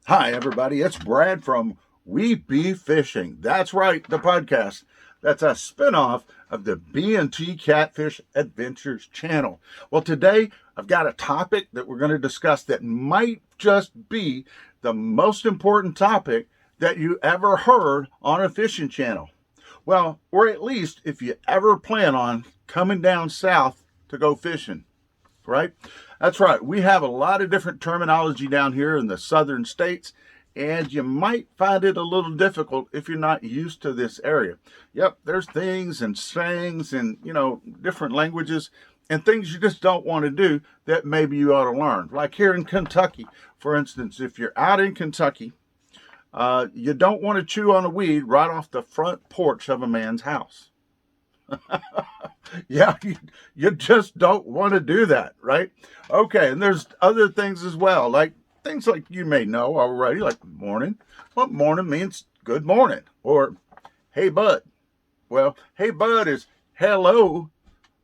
Hi, everybody. It's Brad from We Be Fishing. That's right, the podcast. That's a spinoff of the B&T Catfish Adventures channel. Well, today I've got a topic that we're going to discuss that might just be the most important topic that you ever heard on a fishing channel. Well, or at least if you ever plan on coming down south to go fishing, right? That's right. We have a lot of different terminology down here in the southern states, and you might find it a little difficult if you're not used to this area. Yep, there's things and sayings and, different languages and things you just don't want to do that maybe you ought to learn. Like here in Kentucky, for instance, if you're out in Kentucky, you don't want to chew on a weed right off the front porch of a man's house. Yeah, you just don't want to do that, right? Okay, and there's other things as well, like things like you may know already, like morning. Well, morning means good morning, or hey, bud. Well, hey, bud is hello,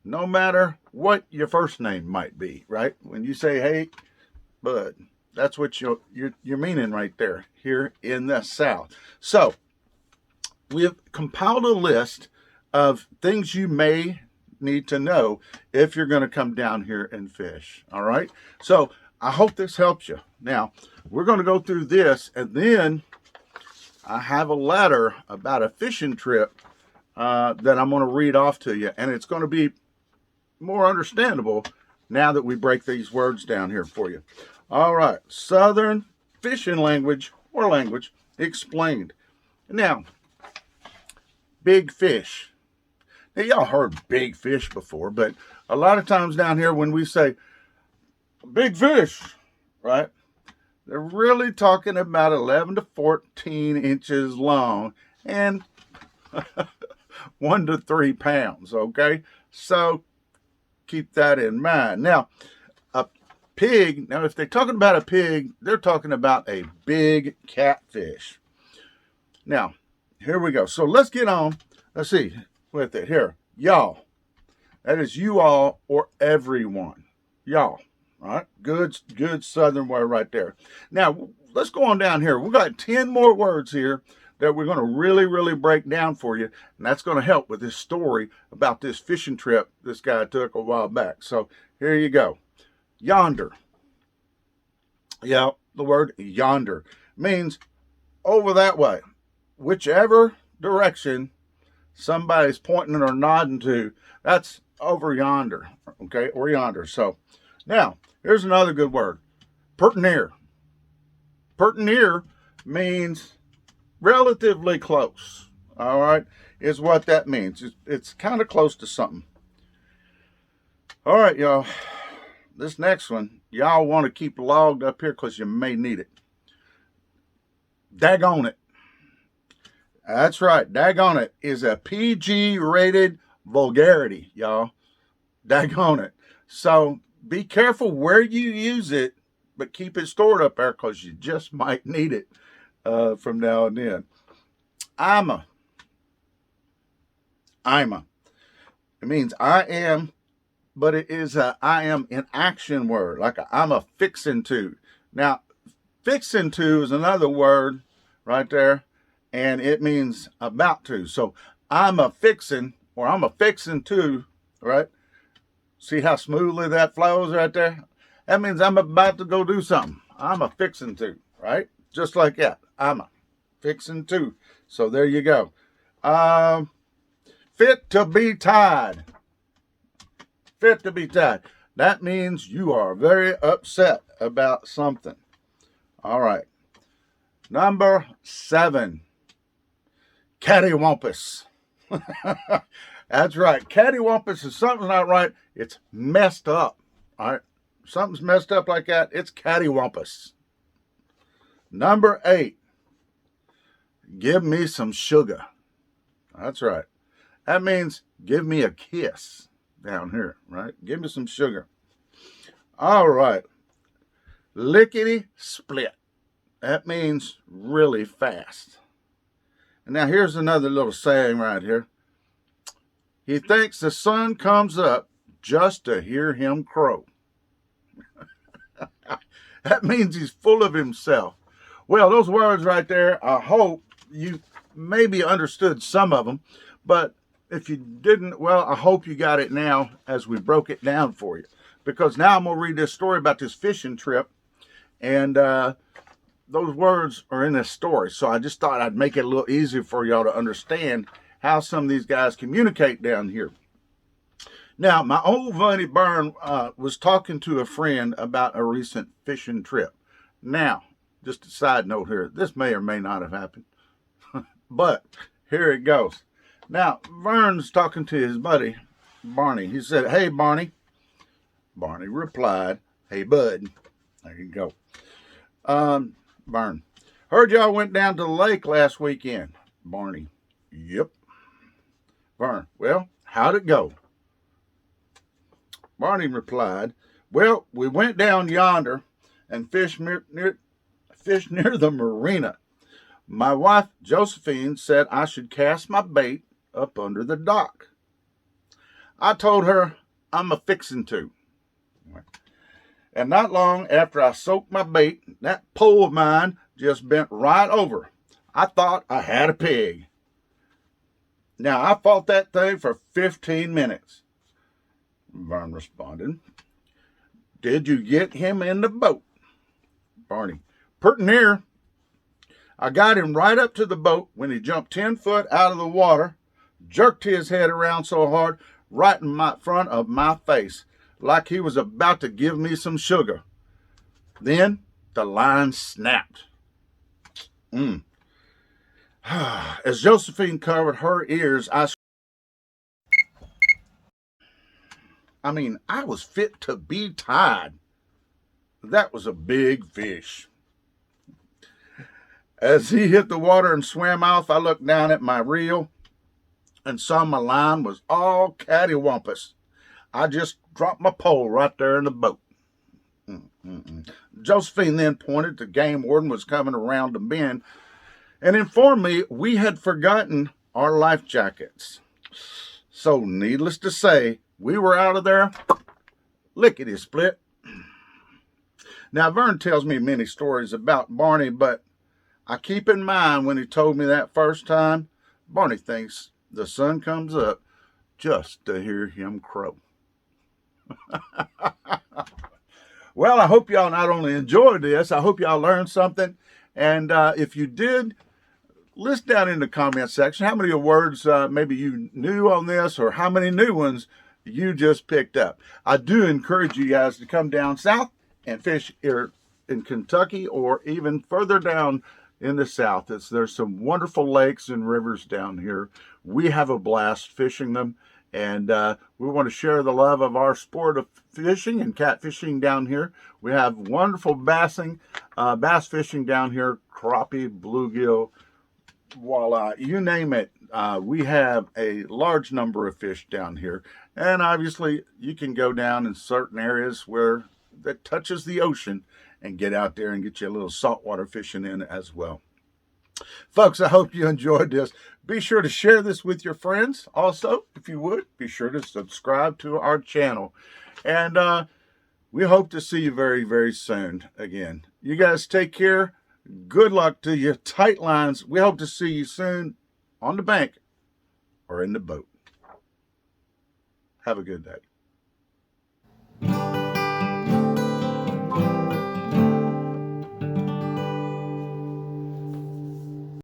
no matter what your first name might be, right? When you say hey, bud, that's what you're meaning right there here in the South. So we've compiled a list of things you may need to know if you're going to come down here and fish. All right. So I hope this helps you. Now, we're going to go through this, and then I have a letter about a fishing trip that I'm going to read off to you, and it's going to be more understandable now that we break these words down here for you. All right. Southern fishing language or language explained. Now, big fish. Now, y'all heard big fish before, but a lot of times down here when we say big fish, right, they're really talking about 11 to 14 inches long and 1 to 3 pounds, okay? So keep that in mind. Now, a pig, now if they're talking about a pig, they're talking about a big catfish. Now, here we go. So let's get on. Let's see with it here. Y'all. That is you all or everyone. Y'all. All right. Good southern word right there. Now, let's go on down here. We've got 10 more words here that we're going to really break down for you. And that's going to help with this story about this fishing trip this guy took a while back. So here you go. Yonder. Yeah, the word yonder means over that way. Whichever direction somebody's pointing or nodding to, that's over yonder, okay, or yonder. So now, here's another good word, pert near. Pert near means relatively close, all right, is what that means. It's kind of close to something. All right, y'all, this next one, y'all want to keep logged up here because you may need it. Daggone it. That's right. Daggone it is a PG rated vulgarity, y'all. Daggone it. So be careful where you use it, but keep it stored up there because you just might need it from now and then. I'm a. It means I am, but it is a I am in action word, like I'm a fixin' to. Now, fixin' to is another word right there, and it means about to. So I'm a fixin' or I'm a fixin' to, right? See how smoothly that flows right there? That means I'm about to go do something. I'm a fixin' to, right? Just like that. I'm a fixin' to. So there you go. Fit to be tied. Fit to be tied. That means you are very upset about something. All right. Number 7. Cattywampus. That's right. Cattywampus is something's not right. It's messed up. All right. Something's messed up like that. It's cattywampus. Number 8. Give me some sugar. That's right. That means give me a kiss down here, right? Give me some sugar. All right. Lickety split. That means really fast. And now here's another little saying right here. He thinks the sun comes up just to hear him crow. That means he's full of himself. Well, those words right there, I hope you maybe understood some of them, but if you didn't, well, I hope you got it now as we broke it down for you. Because now I'm going to read this story about this fishing trip, and those words are in this story. So I just thought I'd make it a little easier for y'all to understand how some of these guys communicate down here. Now, my old buddy Byrne was talking to a friend about a recent fishing trip. Now, just a side note here, this may or may not have happened, but here it goes. Now, Vern's talking to his buddy, Barney. He said, "Hey, Barney." Barney replied, "Hey, bud." There you go. Vern, "Heard y'all went down to the lake last weekend." Barney, "Yep." Vern, "Well, how'd it go?" Barney replied, "Well, we went down yonder and fished near the marina. My wife, Josephine, said I should cast my bait up under the dock. I told her I'm a fixin' to. And not long after I soaked my bait, that pole of mine just bent right over. I thought I had a pig. Now, I fought that thing for 15 minutes. Vern responded, "Did you get him in the boat?" Barney, "Pert near. I got him right up to the boat when he jumped 10 foot out of the water, jerked his head around so hard, right in front of my face, like he was about to give me some sugar. Then the line snapped." As Josephine covered her ears, I was fit to be tied. That was a big fish. As he hit the water and swam off, I looked down at my reel and saw my line was all cattywampus. I just dropped my pole right there in the boat. Josephine then pointed the game warden was coming around the bend and informed me we had forgotten our life jackets. So needless to say, we were out of there lickety split. Now, Vern tells me many stories about Barney, but I keep in mind when he told me that first time, Barney thinks the sun comes up just to hear him crow. Well, I hope y'all not only enjoyed this, I hope y'all learned something. And if you did, list down in the comment section how many words maybe you knew on this or how many new ones you just picked up. I do encourage you guys to come down south and fish here in Kentucky or even further down in the south. There's some wonderful lakes and rivers down here. We have a blast fishing them, and we want to share the love of our sport of fishing and catfishing down here. We have wonderful bass fishing down here, crappie, bluegill, voila, you name it. We have a large number of fish down here, and obviously you can go down in certain areas where that touches the ocean and get out there and get you a little saltwater fishing in as well. Folks, I hope you enjoyed this. Be sure to share this with your friends. Also, if you would, be sure to subscribe to our channel. And we hope to see you very, very soon again. You guys take care. Good luck to you. Tight lines. We hope to see you soon on the bank or in the boat. Have a good day.